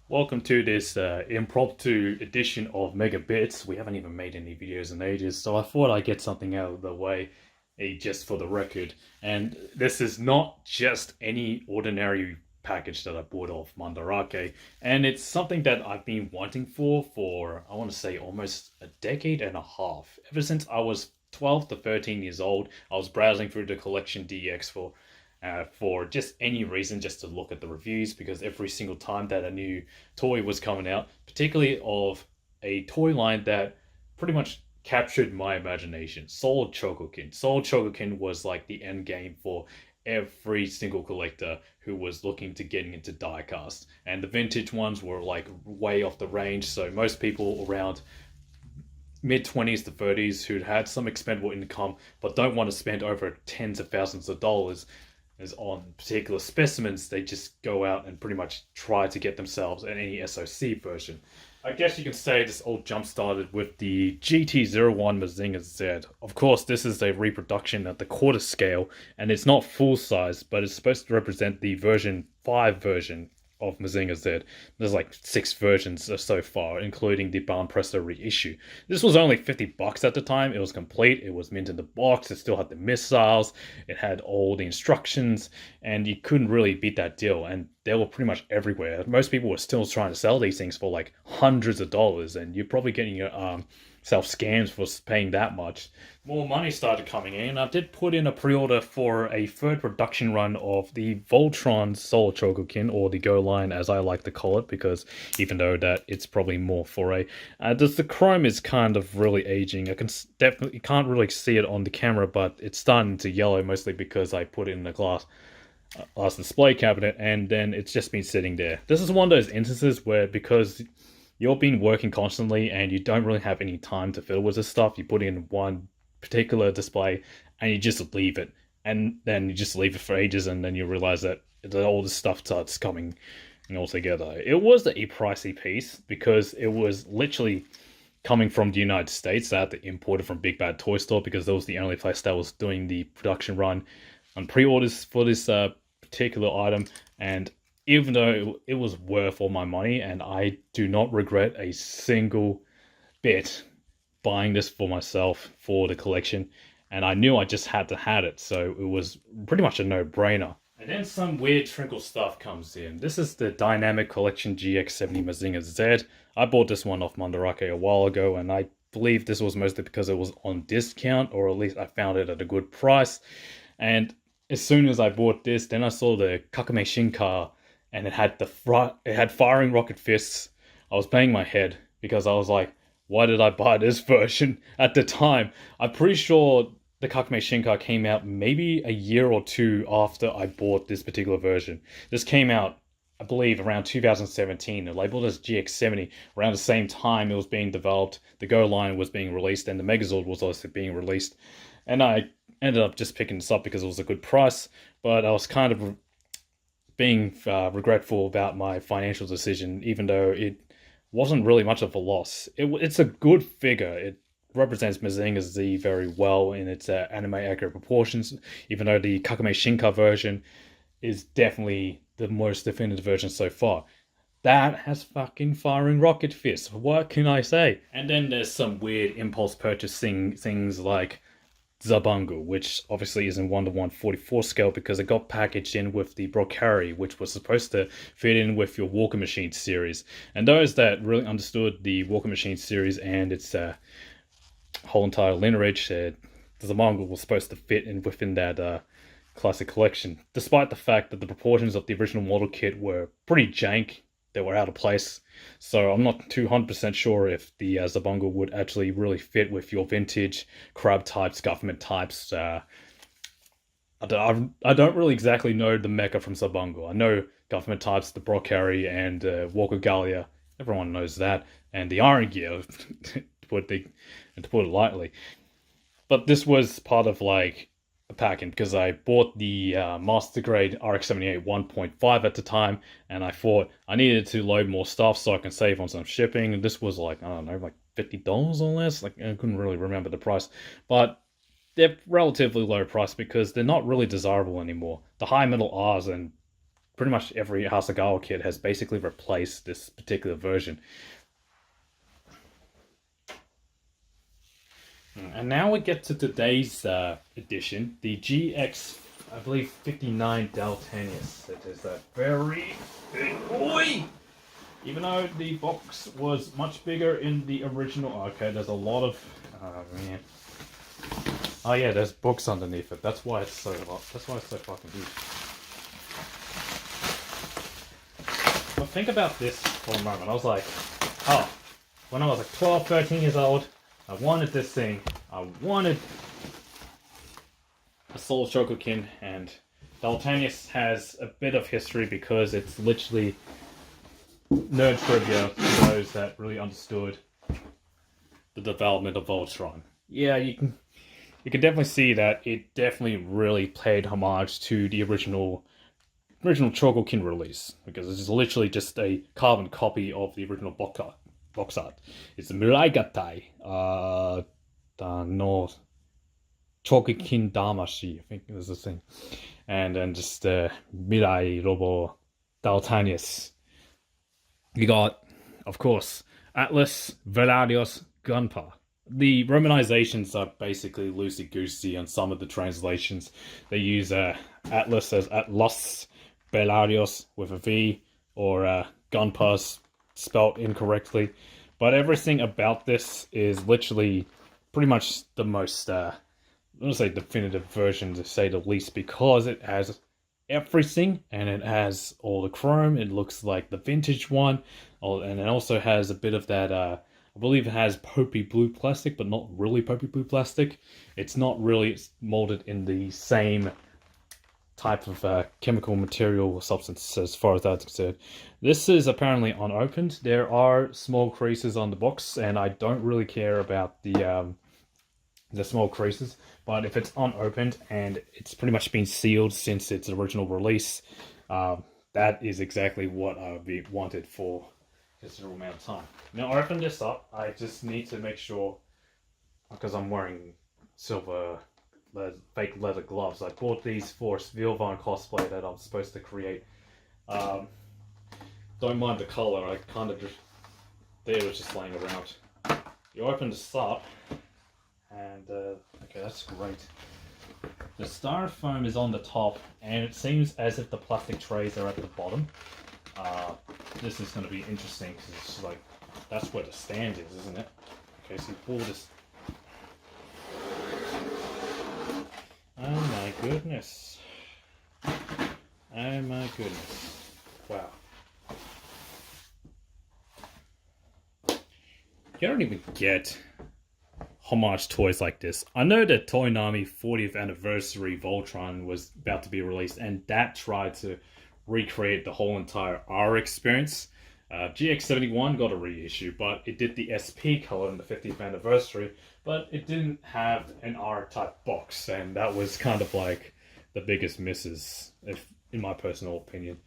Welcome to this impromptu edition of MegaBits. We haven't even made any videos in ages, so I thought I'd get something out of the way, just for the record. And this is not just any ordinary package that I bought off Mandarake, and it's something that I've been wanting for I want to say almost a decade and a half. Ever since I was 12 to 13 years old, I was browsing through the Collection DX for just any reason, just to look at the reviews, because every single time that a new toy was coming out, particularly of a toy line that pretty much captured my imagination, Soul Chogokin. Soul Chogokin was like the end game for every single collector who was looking to getting into diecast, and the vintage ones were like way off the range, so most people around mid 20s to 30s who'd had some expendable income but don't want to spend over tens of thousands of dollars is on particular specimens, they just go out and pretty much try to get themselves an any SOC version. I guess you can say this all jump started with the GT01 Mazinga Z. Of course, this is a reproduction at the quarter scale, and it's not full size, but it's supposed to represent the version 5 version of Mazinga Z. There's like 6 versions so far, including the Barn Presto reissue. This was only $50 at the time. It was complete. It was mint in the box. It still had the missiles. It had all the instructions, and you couldn't really beat that deal. And they were pretty much everywhere. Most people were still trying to sell these things for like hundreds of dollars, and you're probably getting your self scams for paying that much. More money started coming in. I did put in a pre-order for a third production run of the Voltron Soul Chogokin, or the Go line as I like to call it, because even though that it's probably more for a the chrome is kind of really aging. I can definitely can't really see it on the camera, but it's starting to yellow, mostly because I put it in the glass display cabinet, and then it's just been sitting there. This is one of those instances where, because you've been working constantly and you don't really have any time to fiddle with this stuff, you put in one particular display and you just leave it, and then you just leave it for ages, and then you realize that all this stuff starts coming all together. It was a pricey piece because it was literally coming from the United States. I had to import it from Big Bad Toy Store because that was the only place that was doing the production run on pre-orders for this particular item. And even though it was worth all my money, and I do not regret a single bit buying this for myself for the collection, and I knew I just had to have it, so it was pretty much a no-brainer. And then some weird trinkle stuff comes in. This is the Dynamic Collection GX-70 Mazinga Z. I bought this one off Mandarake a while ago, and I believe this was mostly because it was on discount, or at least I found it at a good price. And as soon as I bought this, then I saw the Kakame Shinka, and it had firing rocket fists. I was banging my head because I was like, why did I buy this version at the time? I'm pretty sure the Kakame Shinka came out maybe a year or two after I bought this particular version. This came out, I believe, around 2017. The label as GX70. Around the same time it was being developed, the Go line was being released, and the Megazord was also being released. And I ended up just picking this up because it was a good price, but I was kind of being regretful about my financial decision, even though it wasn't really much of a loss. It's a good figure. It represents Mazinga Z very well in its anime accurate proportions, even though the Kakame Shinka version is definitely the most definitive version so far. That has fucking firing rocket fists. What can I say? And then there's some weird impulse purchasing things like Zabangu, which obviously is in 1:1 44 scale because it got packaged in with the Brocari, which was supposed to fit in with your Walker Machine series. And those that really understood the Walker Machine series and its whole entire lineage, the Zabangu was supposed to fit in within that classic collection, despite the fact that the proportions of the original model kit were pretty jank. They were out of place, so I'm not 200% sure if the Zabangu would actually really fit with your vintage crab types, government types. I don't really exactly know the mecha from Zabangu. I know government types, the Brocari and Walker Gallia. Everyone knows that, and the Iron Gear, to put it lightly. But this was part of like a packing because I bought the Master Grade RX-78 1.5 at the time, and I thought I needed to load more stuff so I can save on some shipping. And this was like, I don't know, like $50 or less. Like, I couldn't really remember the price, but they're relatively low price because they're not really desirable anymore. The high metal R's and pretty much every Hasegawa kit has basically replaced this particular version. And now we get to today's edition, the GX, I believe, 59 Daltanius. It is a very big boy! Even though the box was much bigger in the original. Okay, there's a lot of... Oh, man. Oh, yeah, there's books underneath it. That's why it's so... That's why it's so fucking huge. But think about this for a moment. I was like, oh, when I was like 12, 13 years old, I wanted this thing. I wanted a Soul Chogokin, and Daltanius has a bit of history because it's literally nerd trivia for those that really understood the development of Voltron. Yeah, you can definitely see that it definitely really paid homage to the original Chogokin release, because it's literally just a carbon copy of the original box art. It's Miraigatai no Chogokin Damashi, I think is the thing. And then just Mirai Robo Daltanius. You got, of course, Atlas, Velarius, Gunpa. The Romanizations are basically loosey-goosey on some of the translations. They use Atlas as Atlas, Velarius with a V, or Gunpa's spelt incorrectly. But everything about this is literally pretty much the most, I don't say definitive version to say the least, because it has everything, and it has all the chrome. It looks like the vintage one, and it also has a bit of that, I believe it has Popey Blue plastic, but not really Popey Blue plastic. It's not really molded in the same type of chemical material or substance as far as that's concerned. This is apparently unopened. There are small creases on the box, and I don't really care about the small creases, but if it's unopened and it's pretty much been sealed since its original release, that is exactly what I would be wanted for a considerable amount of time. Now, I open this up. I just need to make sure, because I'm wearing silver fake leather gloves. I bought these for Vilvan cosplay that I'm supposed to create. Don't mind the color. I kind of just... They were just laying around. You open this up, and okay, that's great. The styrofoam is on the top, and it seems as if the plastic trays are at the bottom. This is going to be interesting because it's just like, that's where the stand is, isn't it? Okay, so you pull this. Oh my goodness. Oh my goodness. Wow. You don't even get homage toys like this. I know that Toonami 40th anniversary Voltron was about to be released, and that tried to recreate the whole entire R experience. GX-71 got a reissue, but it did the SP color in the 50th anniversary, but it didn't have an R-type box, and that was kind of like the biggest misses, in my personal opinion.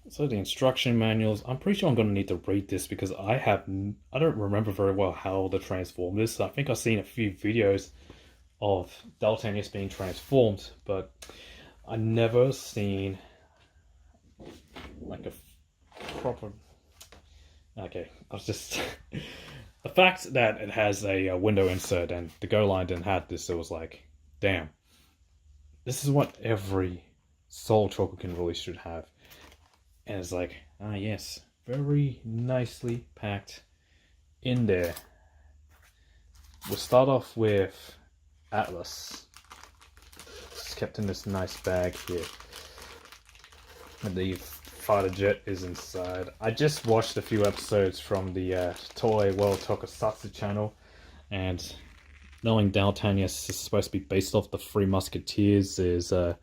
So the instruction manuals, I'm pretty sure I'm going to need to read this because I don't remember very well how to transform this. I think I've seen a few videos of Daltanius being transformed, but I never seen like a proper... Okay, I was just... The fact that it has a window insert and the Go line didn't have this, it was like, damn. This is what every Soul Chogokin release should have. And it's like, ah yes, very nicely packed in there. We'll start off with Atlas. It's kept in this nice bag here. And the fighter jet is inside. I just watched a few episodes from the Toei World Tokusatsu channel, and knowing Daltanius is supposed to be based off the Three Musketeers is I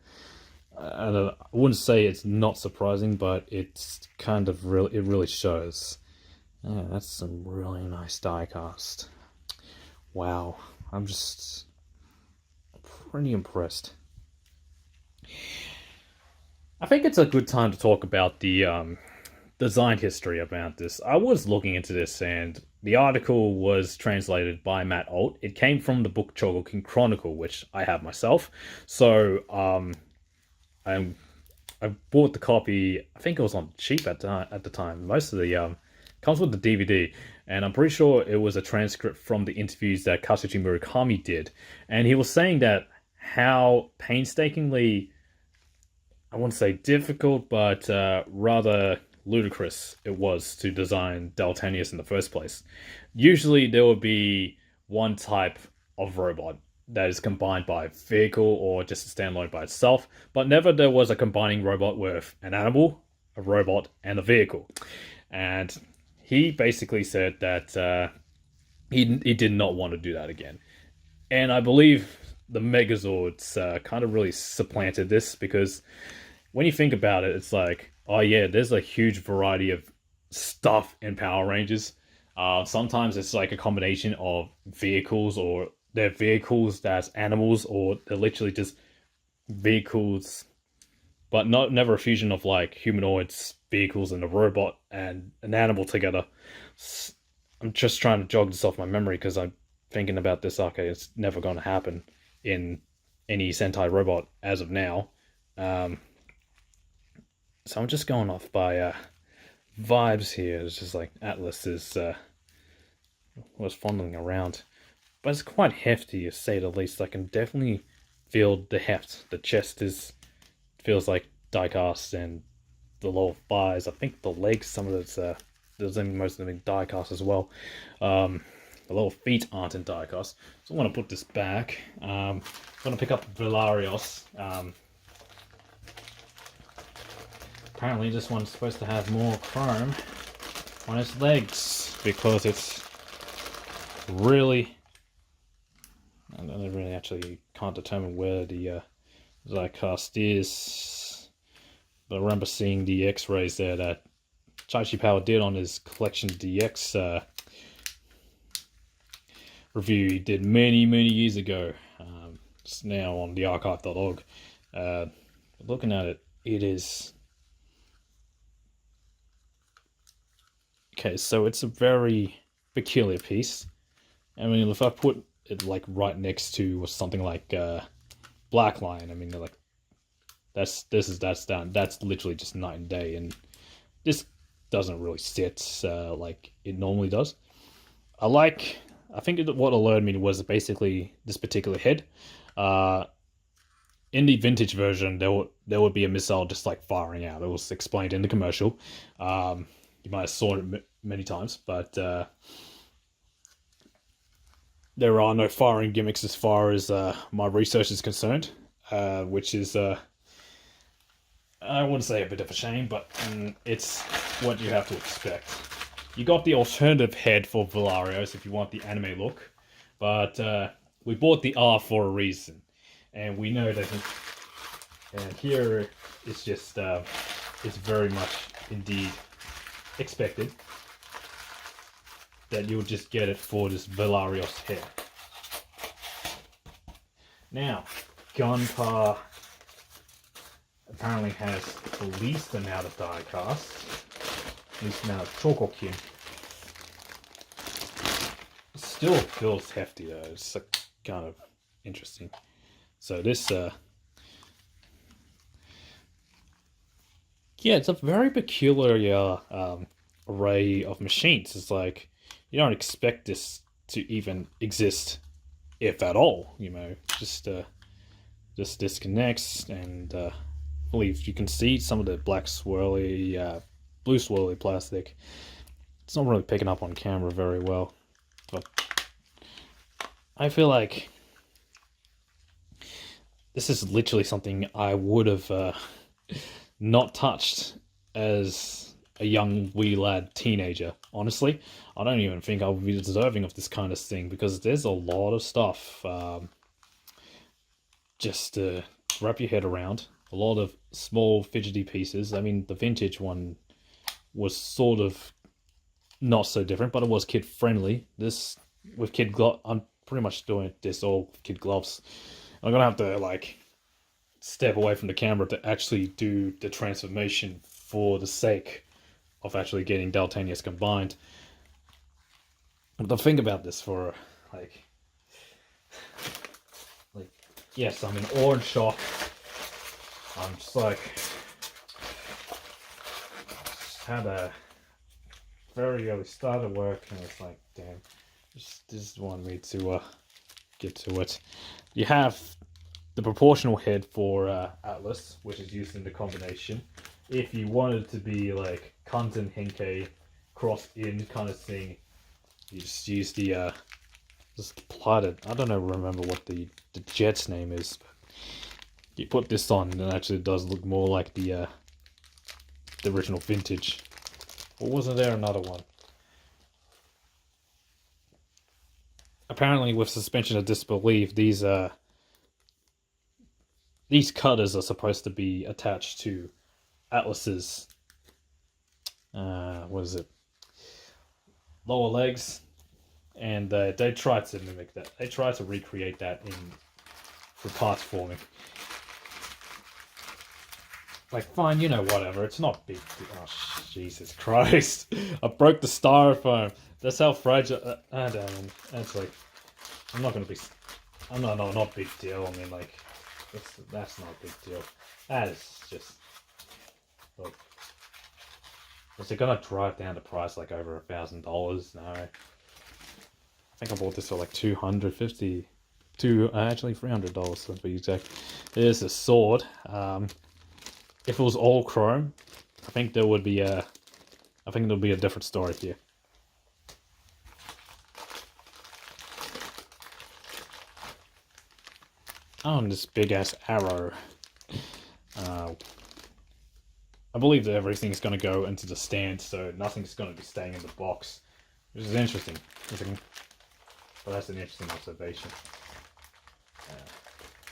wouldn't say it's not surprising, but it's kind of it really shows. Yeah, that's some really nice die cast. Wow, I'm just pretty impressed. I think it's a good time to talk about the design history about this. I was looking into this, and the article was translated by Matt Alt. It came from the book Chogokin Chronicle, which I have myself. So, I bought the copy. I think it was on cheap at the time. Most of the comes with the DVD, and I'm pretty sure it was a transcript from the interviews that Katsuchi Murakami did, and he was saying that how painstakingly, I wouldn't say difficult, but rather ludicrous it was to design Daltanius in the first place. Usually there would be one type of robot that is combined by vehicle or just a standalone by itself, but never there was a combining robot with an animal, a robot, and a vehicle. And he basically said that he did not want to do that again. And I believe the Megazords kind of really supplanted this, because when you think about it, it's like, oh yeah, there's a huge variety of stuff in Power Rangers. Sometimes it's like a combination of vehicles, or they're vehicles that's animals, or they're literally just vehicles, but never a fusion of like humanoids, vehicles, and a robot and an animal together. I'm just trying to jog this off my memory because I'm thinking about this. Okay, it's never going to happen in any Sentai robot as of now. So I'm just going off by vibes here. It's just like Atlas was fondling around, but it's quite hefty, to say the least. I can definitely feel the heft. The chest feels like die-cast, and the lower thighs. I think the legs, some of it's most of them in die-cast as well. The lower feet aren't in die-cast, so I'm going to put this back. I'm going to pick up Velarios. Apparently this one's supposed to have more chrome on its legs, because it's really... I really actually can't determine where the die-cast is, but I remember seeing the x-rays there that Chaichi Power did on his Collection DX review he did many years ago. It's now on the archive.org. Looking at it, it is... Okay, so it's a very peculiar piece. I mean, if I put it like right next to something like Black Lion, I mean, they're like, that's literally just night and day, and this doesn't really sit like it normally does. I think what alerted me was basically this particular head. In the vintage version, there would be a missile just like firing out. It was explained in the commercial. You might have saw it many times, but there are no firing gimmicks as far as my research is concerned, which is, I wouldn't say a bit of a shame, but it's what you have to expect. You got the alternative head for Velarios if you want the anime look, but we bought the R for a reason, and we know that. And here it's just, it's very much indeed expected that you'll just get it for this Velarios head. Now, Gunpar apparently has the least amount of die-cast, least amount of Chogokin. Still feels hefty though. It's kind of interesting. So this, yeah, it's a very peculiar array of machines. It's like, you don't expect this to even exist, if at all. You know, just disconnects, and I believe you can see some of the black swirly, blue swirly plastic. It's not really picking up on camera very well, but I feel like this is literally something I would have not touched as a young wee lad teenager. Honestly, I don't even think I would be deserving of this kind of thing, because there's a lot of stuff just to wrap your head around. A lot of small fidgety pieces. I mean, the vintage one was sort of not so different, but it was kid friendly. This with kid glove, I'm pretty much doing this all with kid gloves. I'm gonna have to like step away from the camera to actually do the transformation for the sake of actually getting Daltanius combined. But think about this for like yes, I'm in awe and shock. I'm just like, had a very early start of work, and it's like, damn, just want me to get to it. You have the proportional head for Atlas, which is used in the combination. If you wanted to be like Kanzen Henkei crossed in kind of thing, you just use the just plotted. I don't know, remember what the jet's name is. But you put this on, and it actually does look more like the original vintage. Or wasn't there another one? Apparently, with suspension of disbelief, these cutters are supposed to be attached to Atlas's what is it? Lower legs, and they tried to mimic that. They tried to recreate that for parts forming. Like, fine, you know, whatever. It's not big. Oh, Jesus Christ! I broke the styrofoam. That's how fragile. Damn. It's like, I'm not gonna be. I'm not big deal. I mean, like, that's not a big deal. That is just. Look. Was it gonna drive down the price like over $1,000? No. I think I bought this for like $250. Actually $300 to be exact. There's a sword. If it was all chrome, I think there would be a different story here. Oh, and this big ass arrow. I believe that everything's going to go into the stand, so nothing's going to be staying in the box, which is interesting. But that's an interesting observation.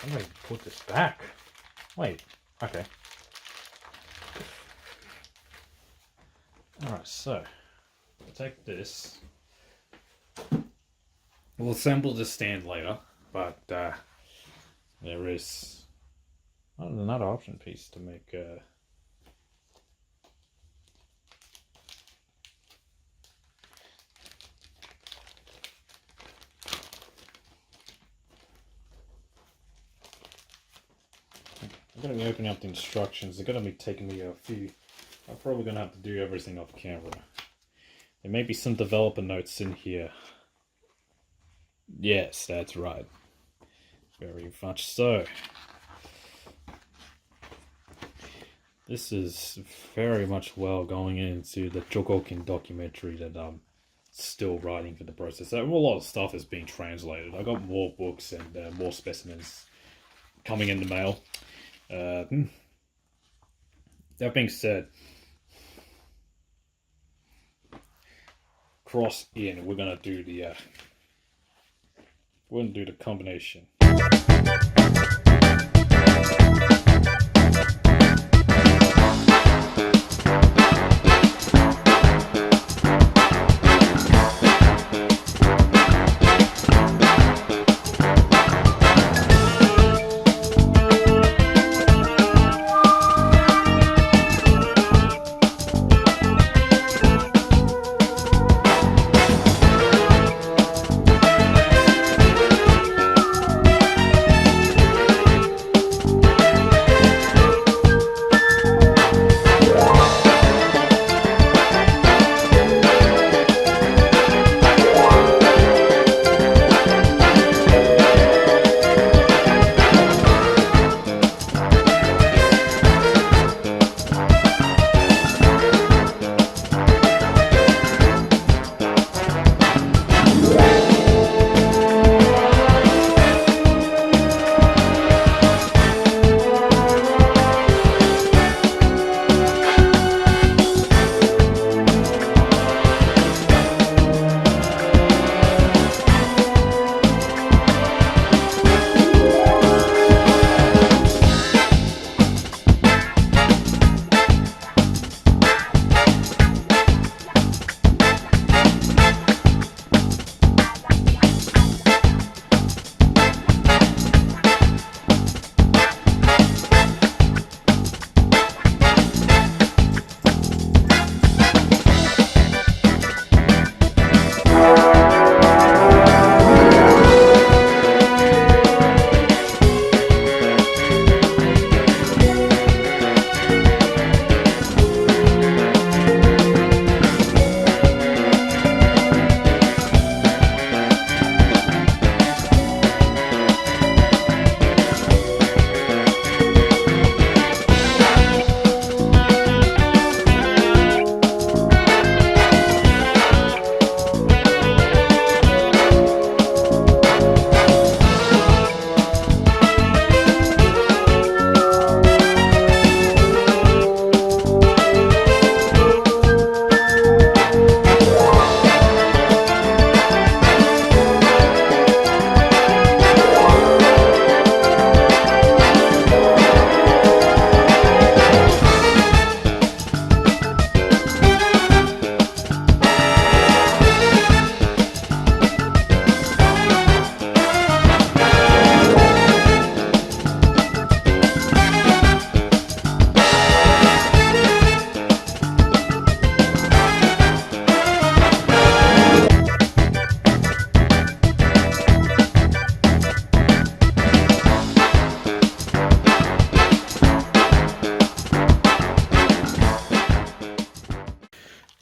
I'm going to put this back. Wait, okay. Alright, so we'll take this. We'll assemble the stand later, but there is another option piece to make. I'm going to be opening up the instructions. They're going to be taking me a few. I'm probably going to have to do everything off camera. There may be some developer notes in here. Yes, that's right. Very much so. This is very much well going into the Chogokin documentary that I'm still writing for the process. So a lot of stuff is being translated. I got more books and more specimens coming in the mail. That being said, cross in, we're gonna do the combination.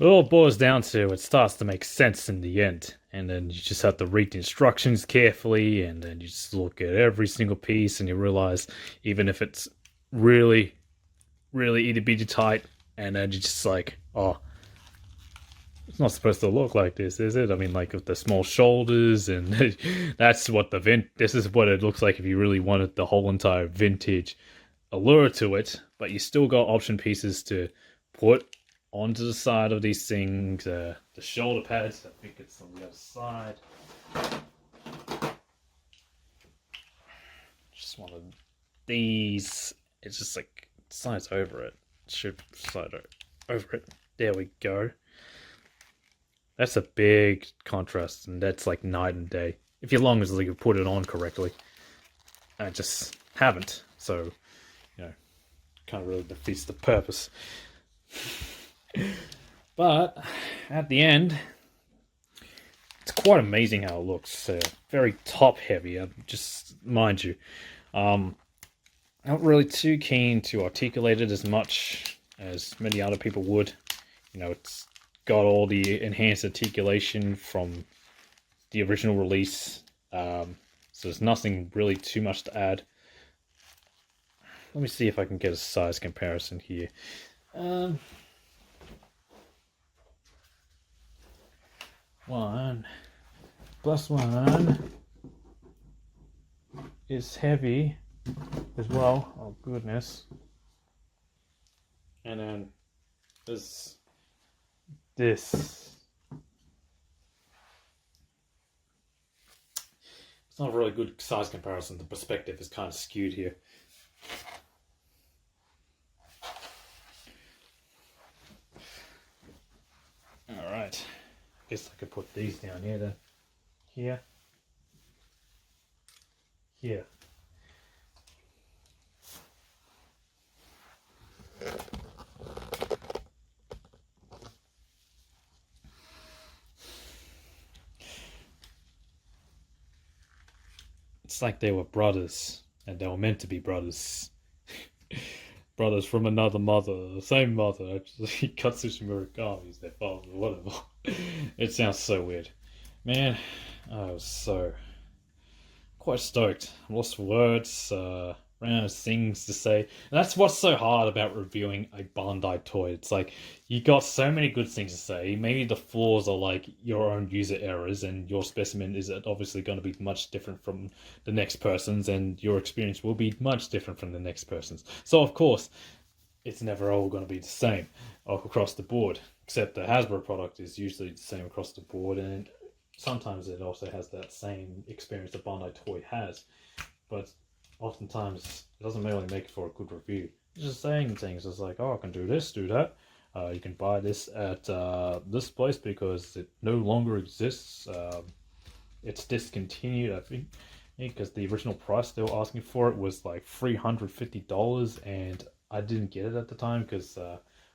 It all boils down to it starts to make sense in the end. And then you just have to read the instructions carefully, and then you just look at every single piece and you realize even if it's really, really itty bitty tight, and then you're just like, oh, it's not supposed to look like this, is it? I mean, like with the small shoulders, and that's what this is what it looks like if you really wanted the whole entire vintage allure to it, but you still got option pieces to put onto the side of these things. The shoulder pads, I think it's on the other side. Just one of these. It's just like slides over it. Should slide over it. There we go. That's a big contrast, and that's like night and day. If you long as you put it on correctly. I just haven't, so you know, kind of really defeats the purpose. But at the end, it's quite amazing how it looks. Very top heavy, just mind you. Not really too keen to articulate it as much as many other people would. You know, it's got all the enhanced articulation from the original release, so there's nothing really too much to add. Let me see if I can get a size comparison here. 1 plus 1 is heavy as well. Oh goodness. And then there's this. It's not a really good size comparison. The perspective is kind of skewed here. Alright. I guess I could put these down here then. Here. Here. It's like they were brothers, and they were meant to be brothers. Brothers from another mother, the same mother. Actually, Katsushi Murakami's their father, whatever. It sounds so weird. Man, I was so quite stoked. I'm lost for words, ran out of things to say. And that's what's so hard about reviewing a Bandai toy. It's like, you got so many good things to say. Maybe the flaws are like your own user errors, and your specimen is obviously going to be much different from the next person's, and your experience will be much different from the next person's. So of course, it's never all going to be the same across the board, except the Hasbro product is usually the same across the board, and sometimes it also has that same experience the Bandai toy has, but oftentimes it doesn't really make it for a good review. It's just saying things. It's like, oh, I can do this, do that. You can buy this at this place because it no longer exists. It's discontinued, I think, because the original price they were asking for it was like $350, and I didn't get it at the time because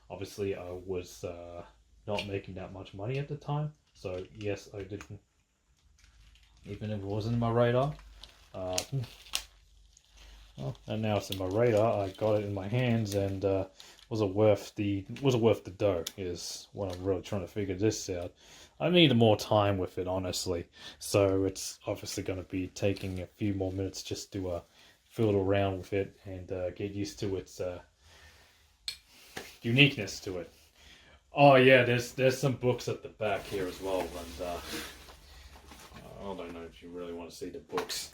obviously I was not making that much money at the time. So yes, I didn't, even if it wasn't in my radar. Well, and now it's in my radar. I got it in my hands, and was it worth the dough? Is what I'm really trying to figure this out. I need more time with it, honestly. So it's obviously going to be taking a few more minutes just to fiddle around with it and get used to its uniqueness to it. Oh yeah, there's some books at the back here as well, and I don't know if you really want to see the books.